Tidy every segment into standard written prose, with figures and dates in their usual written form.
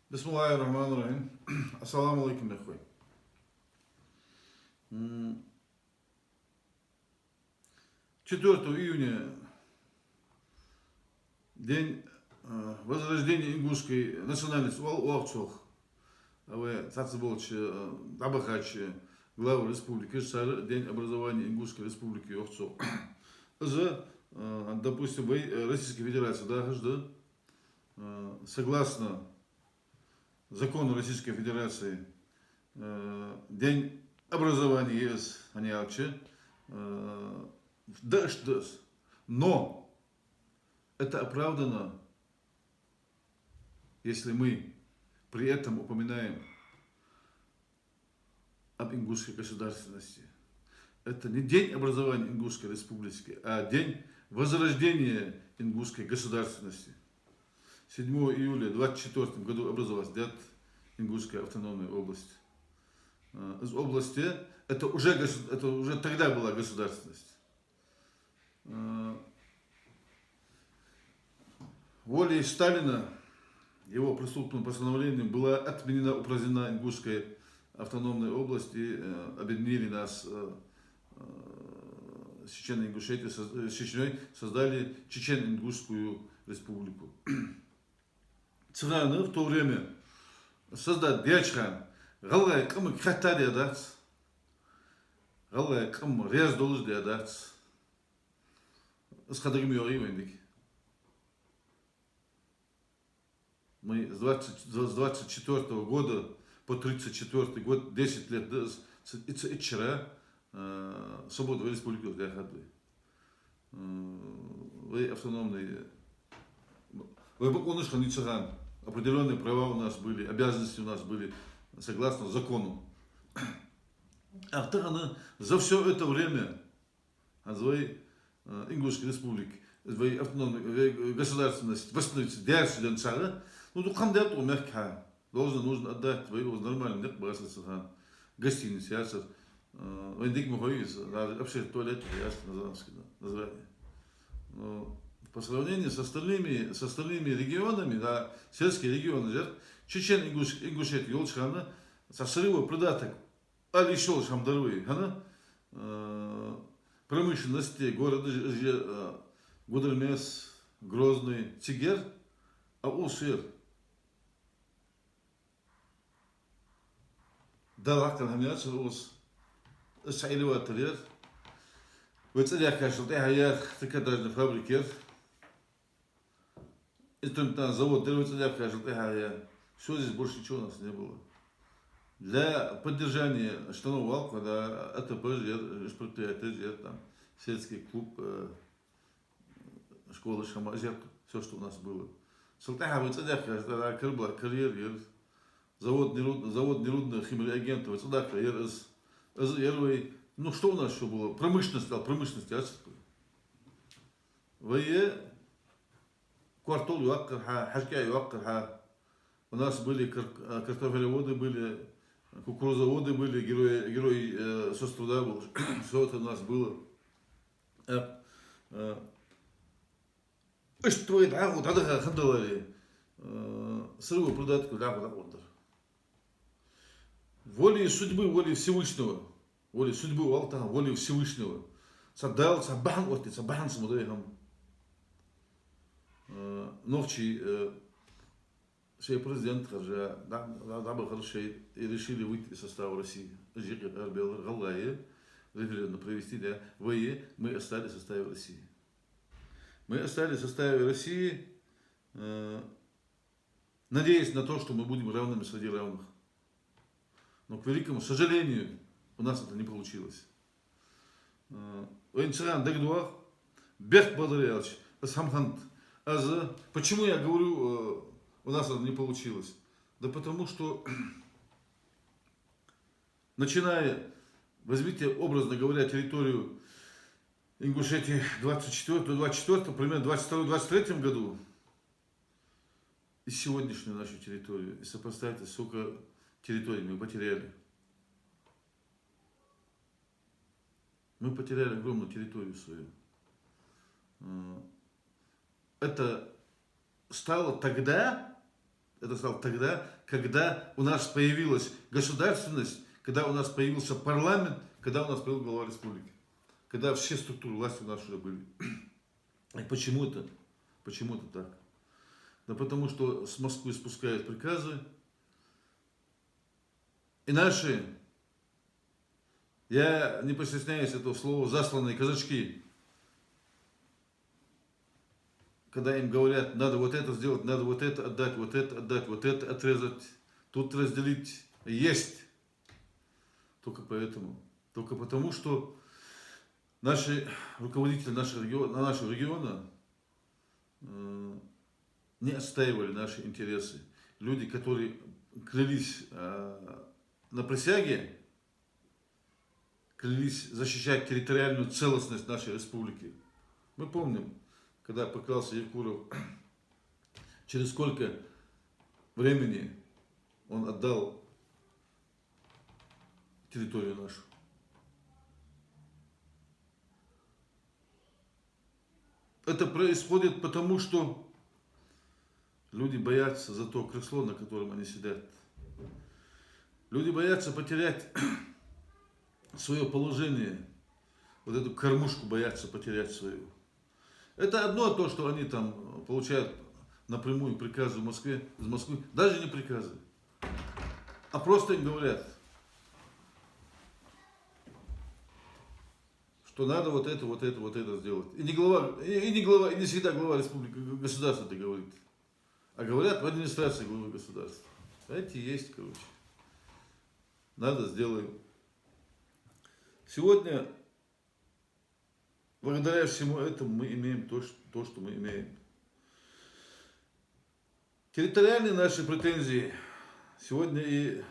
Бисмиллахир-рахманир-рахим. Ассаламу алейкум, ихвой. 4 июня, день возрождения ингушской национальности Уахчох. Цацеболч Абахач, глава республики, день образования Ингушской республики Уахчох. Допустим, Российской Федерации, согласно закону Российской Федерации, день образования ЕС, они алчи, но это оправдано, если мы при этом упоминаем об ингушской государственности. Это не день образования Ингушской республики, а день возрождения ингушской государственности. 7 июля 1924 году образовалась Ингушская автономная область. Из области это уже тогда была государственность. Волей Сталина, его преступным постановлением, была отменена, упразднена Ингушская автономная область, и объединили нас с Чечено-Ингушетией, с Чечней, создали Чечено-Ингушскую республику. Цыганы в то время создать Дячхан, Галай Кам Катария дац, Галай Кам Рез Долждия дац, с Хадагмиори Вендик. Мы с 24 года по 34 год, 10 лет, вчера, свободу республики для Хадвы. Вы автономные, вы поконышхан и цыган. Определенные права у нас были, обязанности у нас были согласно закону. А второе, за все это время Азвей Ингушской республики, Азвей автономной государственности восстановится дальше цара, ну то кандидат у мягкая, нужно отдать твоего нормально, нет богатства цыган, гостиницы, ясер, вендик мухоиз, вообще туалет, ясер название. По сравнению с остальными регионами, сельские регионы, Чечен-Ингушетия, Йолчхана, со срыва придаток, али шел шамдаруи, промышленности города Гудермес, Грозный, Цигер, а Улшир. Далакан хамяцер ус, Саилева Тарьер, в целях, конечно, такая даже фабрикер. Это завод, все здесь больше ничего у нас не было. Для поддержания штанов валка, это предприятие, там, сельский клуб, школа Шамазер, все, что у нас было. Салтаха, вы целях, карьер, завод нерудных химреагентов, ну что у нас еще было? Промышленность, Вое квартал юаккарха, хашка юаккарха. У нас были картофелеводы, были кукурузоводы, были герои соцтруда, все это у нас было. Что это? Вот это хандалали. Сырую продатку, волей судьбы, волей Всевышнего, волей судьбы Алта, волей Всевышнего. Садал, сабан, вот это сабан смотрим. Ночи шей президент, решили выйти из состава России. Референдум провести, мы остались в составе России. Мы остались в составе России, надеясь на то, что мы будем равными среди равных. Но, к великому сожалению, у нас это не получилось. Почему я говорю, у нас это не получилось? Да потому что, начиная, возьмите, образно говоря, территорию Ингушетии 24, примерно в 22-23 году, и сегодняшнюю нашу территорию, и сопоставьте, сколько территорий мы потеряли. Мы потеряли огромную территорию свою. Это стало тогда Это стал тогда, когда у нас появилась государственность, когда у нас появился парламент, когда у нас появился глава республики. Когда все структуры власти у нас уже были. И почему это? Почему это так? Да потому что с Москвы спускают приказы, и наши, я не постесняюсь этого слова, засланные казачки, когда им говорят, надо вот это сделать, надо вот это отдать, вот это отрезать, тут разделить, есть. Только поэтому. Только потому, что наши руководители нашего региона не отстаивали наши интересы. Люди, которые клялись на присяге, клялись защищать территориальную целостность нашей республики. Мы помним, когда поклялся Евкуров, через сколько времени он отдал территорию нашу. Это происходит потому, что люди боятся за то кресло, на котором они сидят. Люди боятся потерять свое положение, вот эту кормушку боятся потерять свою. Это одно то, что они там получают напрямую приказы из Москвы, даже не приказы, а просто им говорят, что надо вот это сделать. И не всегда глава республики, государства это говорит, а говорят в администрации главы государства. Знаете, есть, короче. Надо, сделаем. Сегодня, благодаря всему этому, мы имеем то, что мы имеем. Территориальные наши претензии. Сегодня и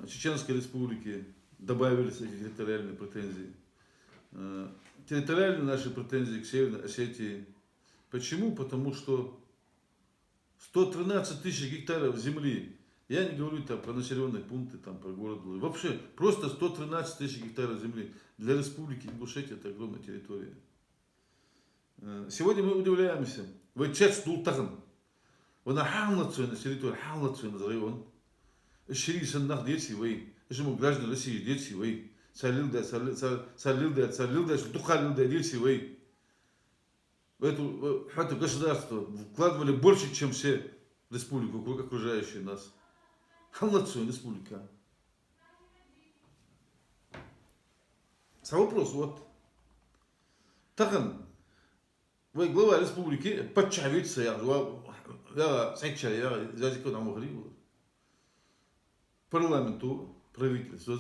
Чеченской Республики добавились эти территориальные претензии. Территориальные наши претензии к Северной Осетии. Почему? Потому что 113 тысяч гектаров земли. Я не говорю там про населенные пункты, там, про город. Вообще, просто 113 тысяч гектаров земли. Для республики Ингушетия это огромная территория. Сегодня мы удивляемся. Вы честь Дултаган. Вы на халнацию территорию, халнацию на район. Ширисан нах дети вы. Почему граждане России дети вы. Салилда, тухалилда дети вы. В это государство вкладывали больше, чем все республики, окружающие нас. Халнацию республика. Вопрос вот. Таган, вы глава республики, подчавиться, я сайча, я языку нам говорил. Парламенту, правительству,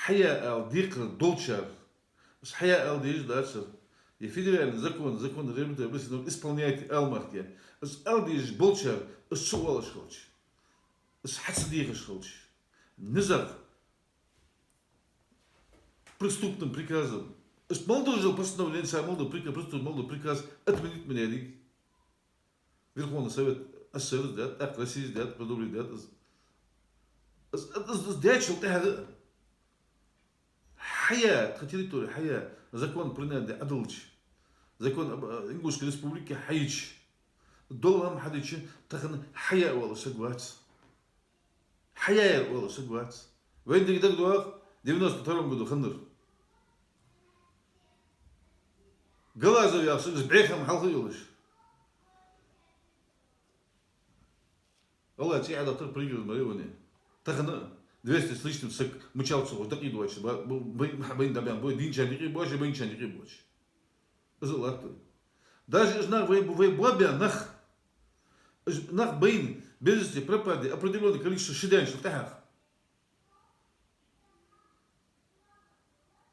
хая алдикр долчар, хая алдиш дальше. И федеральный закон регламентует, исполняет алмарки. Алдиш болчар, сувалаш хочешь, хацдихаш хочешь. Низар преступным приказом. Молодой постановление, молодой приказ отменить меня. Верховный совет СССР, России, продолжит. Сдячил это. Хая, территория, хая. Закон принят Адылч. Закон Ингушской республики Хаич. Долларом Хадичи, тахан хая вала согласен. Хая вала согласен. В Индии так дуах, в 92 году хандыр. Глазу я с брехом халхилыш. Аллах тиада тыр пригил марионе. Тахан 200 с лишним сык мучалцу вот так и дочь. Бын дабян, бой динчаники больше, бынчаники больше. Золото. Даже знак вы бобя нах бын без пропади определенное количество шидан шутах.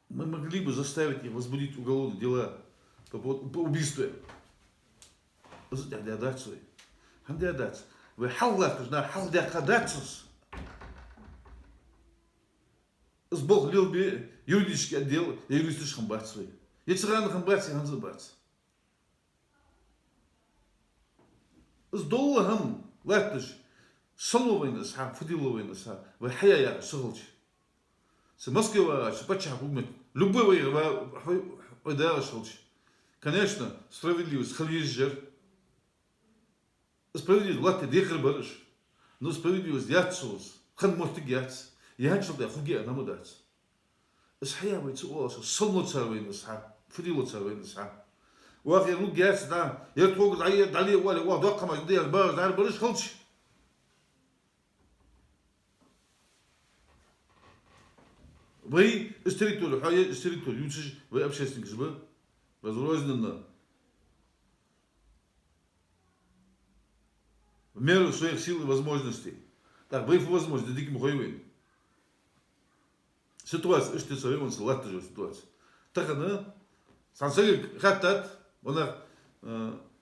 Мы могли бы заставить их возбудить уголовные дела по убийству. Задядаться. Хандядаться. Вы халлах, жна халдякадацус. Сбог лил бы юридический отдел, я юристический хамбат свой. Я царан хамбат, я ханзабат. С долларом латыш соловайна са, фудиловайна са, вы хаяя сылч. С Москва, с Пача, любой вы да сылч. Конечно, справедливость, халижер. справедливость, латте дехер барыш. Но справедливость ятсус, хан мортик ятс. Янчилда хуге намудац. Схаябы цуолса, солно царвейна са, фрило царвейна са. Уахер луг ятс да, ертог дайе дали уали уа докама дияр барыш хылч. Вы из территории, а я из территории, вы общественник же, разрозненно. В меру своих сил и возможностей. Так, вы возможности, диким хуевым. Ситуация, что ты он салат же ситуация. Так она, сансалик хаттат, она,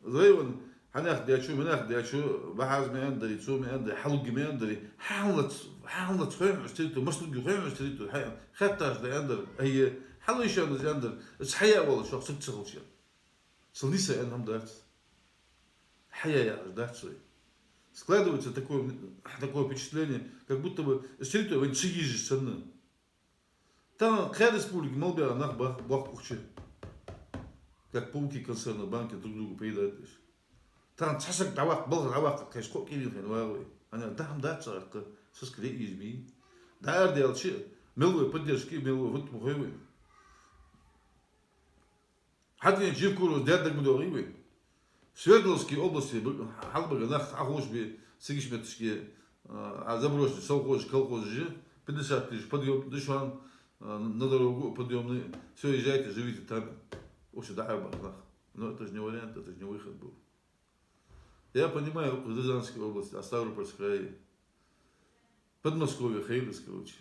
зайван, ханах диачу, минах диачу, бахаз меандри, цу меандри, халуги меандри, حاولت خير اشتريته مسلوق خير اشتريته خطاش ده اندر هي حلو يشان ده اندر بس حياة والله شو صدق شغل شيء صليسة انهم دارت حياة يا дать свои складывается такое впечатление как будто бы اشتريته وين تشيجي سنة там край республики молбя нах бах пухче как пауки концерна банки друг другу поедают там часак давак был давак как сколько килин варуй она там дача это соскрей изби дар делчи милой поддержки милой вот мухой хадин живкуру дядак будоривы Свердловской области халбага нах ахушби сигишметшки заброшенный совхоз колхоз же 50 тысяч подъем дышан на дорогу подъемный все езжайте живите там вообще да но это же не вариант это же не выход был. Я понимаю, в Рязанской области, Ставропольском крае, Подмосковье, Хейлес, короче,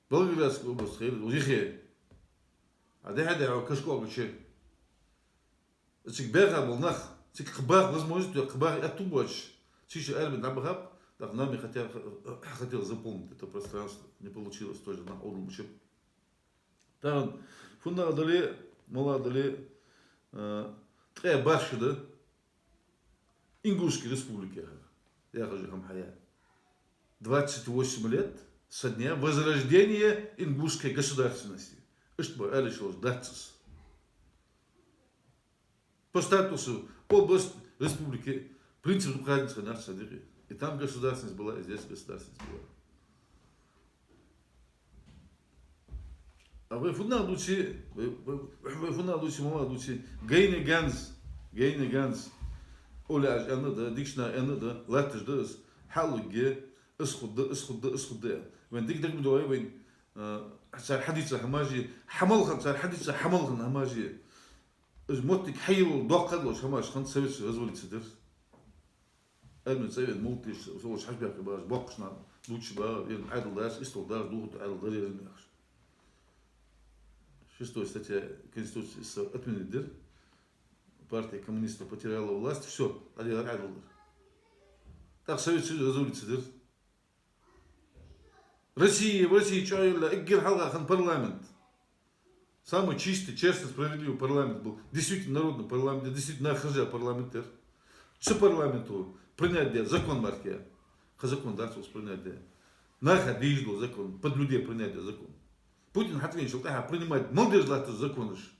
Волгоградская область, Хейлес, Ужихе. А да, Кашкова, че? Цик Берга был нах, цик Хбар, возможность, Хбар, это больше. Чище Эрбин Абраб, так нами хотел заполнить это пространство, не получилось тоже на Олумче. Там, фунда дали, мала дали, трое баши, да? Ингушской республики. Я хожу Хамхая. 28 лет со дня возрождения ингушской государственности. Что решилось даться. По статусу область республики принцип украинской нации. И там государственность была, и здесь государственность была. А вы фуналучи, молодучи, Гейне Ганс. Оляж, да, дикшна, да, латыш, да, халуге, اسخد وين ديك بدو وين صار حديث هماجي حمل صار حديث حمل هماجي موتك حيل دوقد لو هماج خن سويت غزولي تصدر المن سويت موتش سوش حاجه باش بوقشنا دوتش با ين عدل داس استو داس دوت عدل داري المخش шестой статья Конституции отменить партия коммунистов потеряла власть, все, один адл. Так Совет Союз разулится. В России, что я парламент. Самый чистый, честный, справедливый парламент был. Действительно народный парламент, действительно хозя парламентер. Что парламенту принять закон марки, закон дартус принять. Наха диждал закон, под людей принять закон. Путин ответил, принимать молодежь латус законыш.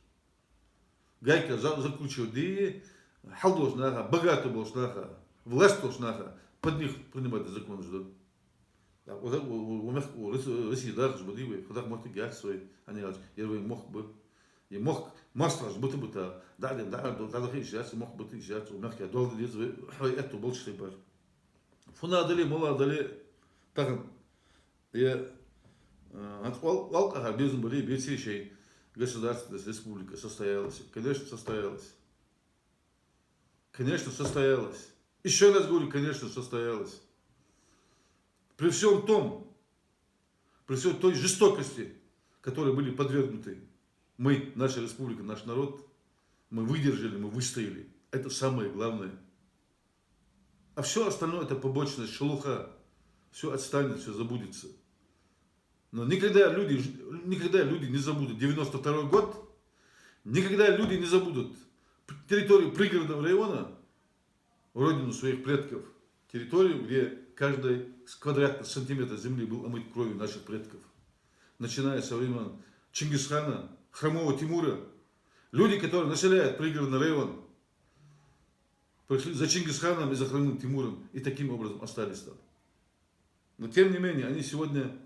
Гайка закручивает идеи, халдош наха, богатый был наха, власть тоже наха, под них принимать закон ждут. У России даже жбудивы, когда мог играть свои, они говорят, я мог бы, и мог мастер жбута, да, хищаться, мог бы ты хищаться, у мягкие долго лезы, это больше бар. Фуна дали, мала дали, так, я, алкоголь без были, без вещей. Государственность, республика состоялась. Конечно, состоялась. Конечно, состоялась. Еще раз говорю, конечно, состоялась. При всем той жестокости, которой были подвергнуты мы, наша республика, наш народ, мы выдержали, мы выстояли. Это самое главное. А все остальное это побочная шелуха. Все отстанет, все забудется. Но никогда люди не забудут 92-й год, никогда люди не забудут территорию пригородного района, родину своих предков, территорию, где каждый квадратный сантиметр земли был омыт кровью наших предков. Начиная со времен Чингисхана, Хромого Тимура, люди, которые населяют пригородный район, пришли за Чингисханом и за Хрымным Тимуром, и таким образом остались там. Но тем не менее, они сегодня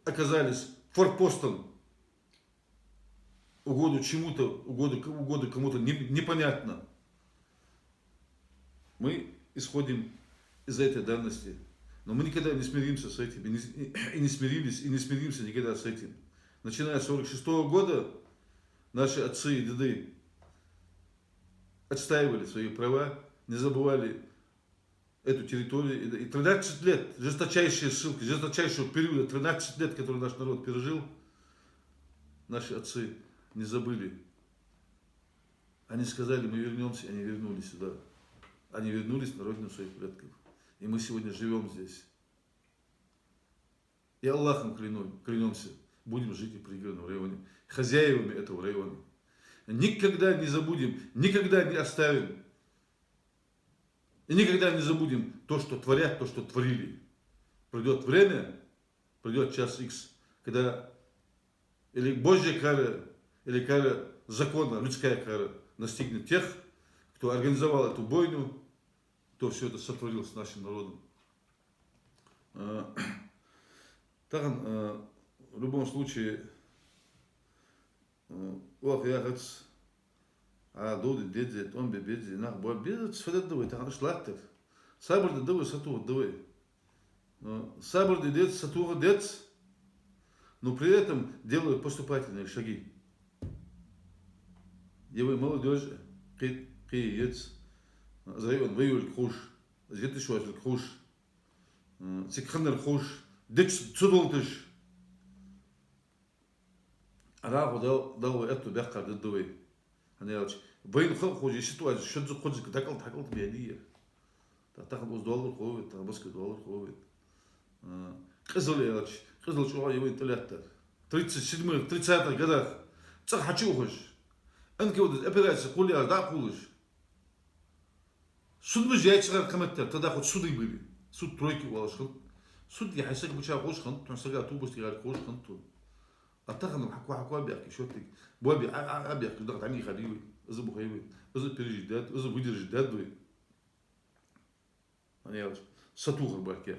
оказались форпостом, угоду чему-то, угоду кому-то непонятно. Мы исходим из этой данности. Но мы никогда не смиримся с этим, и не смирились, и не смиримся никогда с этим. Начиная с 1946 года наши отцы и деды отстаивали свои права, не забывали эту территорию. И 13 лет, жесточайшие ссылки, жесточайшего периода, 13 лет, который наш народ пережил, наши отцы не забыли. Они сказали, мы вернемся, они вернулись сюда. Они вернулись на родину своих предков. И мы сегодня живем здесь. И Аллахом клянемся, будем жить и в пригородном районе, хозяевами этого района. Никогда не забудем, никогда не оставим. И никогда не забудем то, что творят, то, что творили. Придет время, придет час X, когда или Божья кара, или кара закона, людская кара настигнет тех, кто организовал эту бойню, кто все это сотворил с нашим народом. В любом случае, Дуди, Дедзи, Томби, Бедзи, Нахбой, Бедзи, Сфедовый, там шлактер. Сабр Дедовый, Сатур Девый. Сабр Дедец, Сатур Дец, но при этом делают поступательные шаги. Его молодежь, Киец, Зайон, Ваюль Хуш, Зетишуатель Хуш, Цикханер Хуш, Декс Цудолтыш. Араху дал эту бяхкар Дедовый. Войн ходжи ситуация, что за ходжи, такал бедия. Тахал уз доллар ходит, табаски доллар ходит. Кызыл чуга его интеллектор. 37-х, 30-х годах. Цах хочу хош. Энки вот операция кулиар, да кулыш. Суд мы жайчыгар каметтер, тогда хоть суды были. Суд тройки уалашхан. Суд я хайсак быча хошхан, тонсага тубусти гар хошхан ту. Атахану хаква бяки, что ты? Боби, бяки, да тани хадиви, за бухаеви, за пережить дат, за выдержать датвы. Они вот сатухар баки,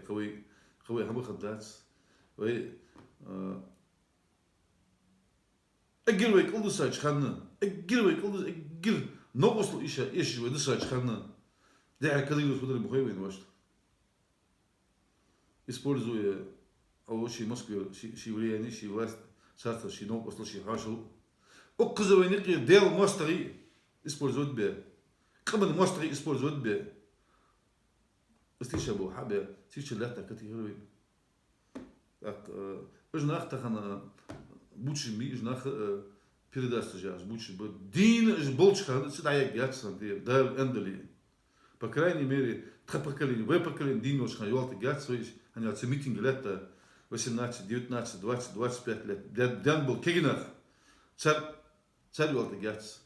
хавай хамахад дац. Вы Эггирвей кылдысач ханна, эггир, но после еще выдысач ханна. Да, когда идут смотрели бухаеви, ну что? Используя овощи Москвы, ши влияние, ши власть, царство, ши но после ши хашел. Оказывай некие дел мостари использовать бе. Кабан мостари использовать бе. Слышал бы, хабе, тысячи лет так категории. Так, жнах тахана бучи ми, жнах передаст сейчас, бучи бы. Дин ж болчхан, сюда я гятсан, да эндали. По крайней мере, тха поколение, вы поколение, дин болчхан, юалты гятсвич, они от митинга лета 18, 19, 20, 25 лет. Дан был кегинах, царь юалты гятс,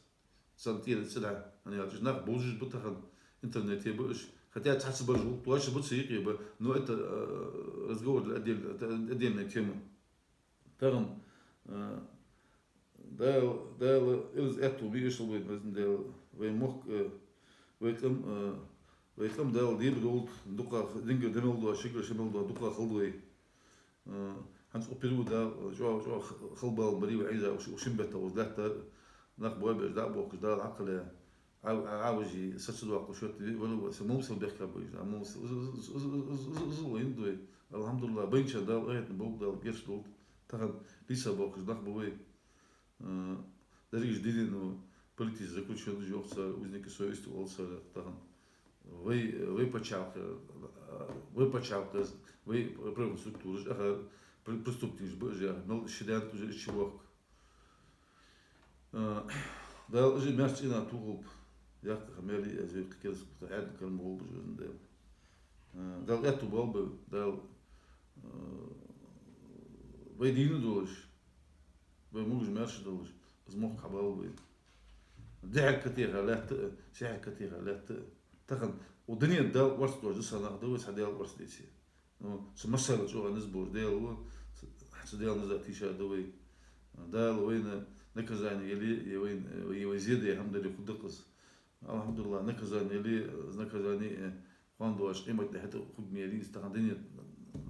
сантир, сюда, они от жнах болжиш бутахан, интернете будешь. Хотя царь божу, то вообще будет сирии, но это разговор для отдельная тема. Там дал из этого вышел бы, дал вейкам дал дебрул дука динго демелдо шигр шемелдо дука халдой. Ханс оперу дал جو خلبال بريء عيزة وشنبته وزلته نقبل بجداء بوك جداء عقله عاوزي ستصدق وشوت ولا موصل بيحكي بيجي موصل زوين الحمد لله بينش دال ايت بوك دال جيش دول تاخد لسه بوك نقبل دريج دينو политиз заключен жоқса узники совести болса таган вы почалка вы правильно структуры ага преступник божа но шидан уже чего дал же мясо на тугуб я хамели азы кез таад кан мол бужун дал эту болбы дал вы дину долж вы муж мясо долж змог хабал вы دعك كثيرة لا شعر كثيرة لا تخن ودنيا دال ورث دوج سنة دوج حديال ورث ديسي سمسر جوا نزبور ديال حتى ديال نزاتي شا دوي دال وين نكزاني يلي وين يزيد يا حمد لله خدقس Alhamdulillah, naказание quando имать на это худмери, стахандыне,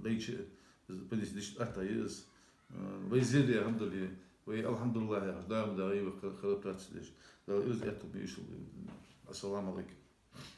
лейче, подисдиш атаиз, вейзели, алхамдулилlah, вей алхамдулилlah, дам да, и вахкалаптацилиш, да, из этого бишел. Ассаламу алейкум.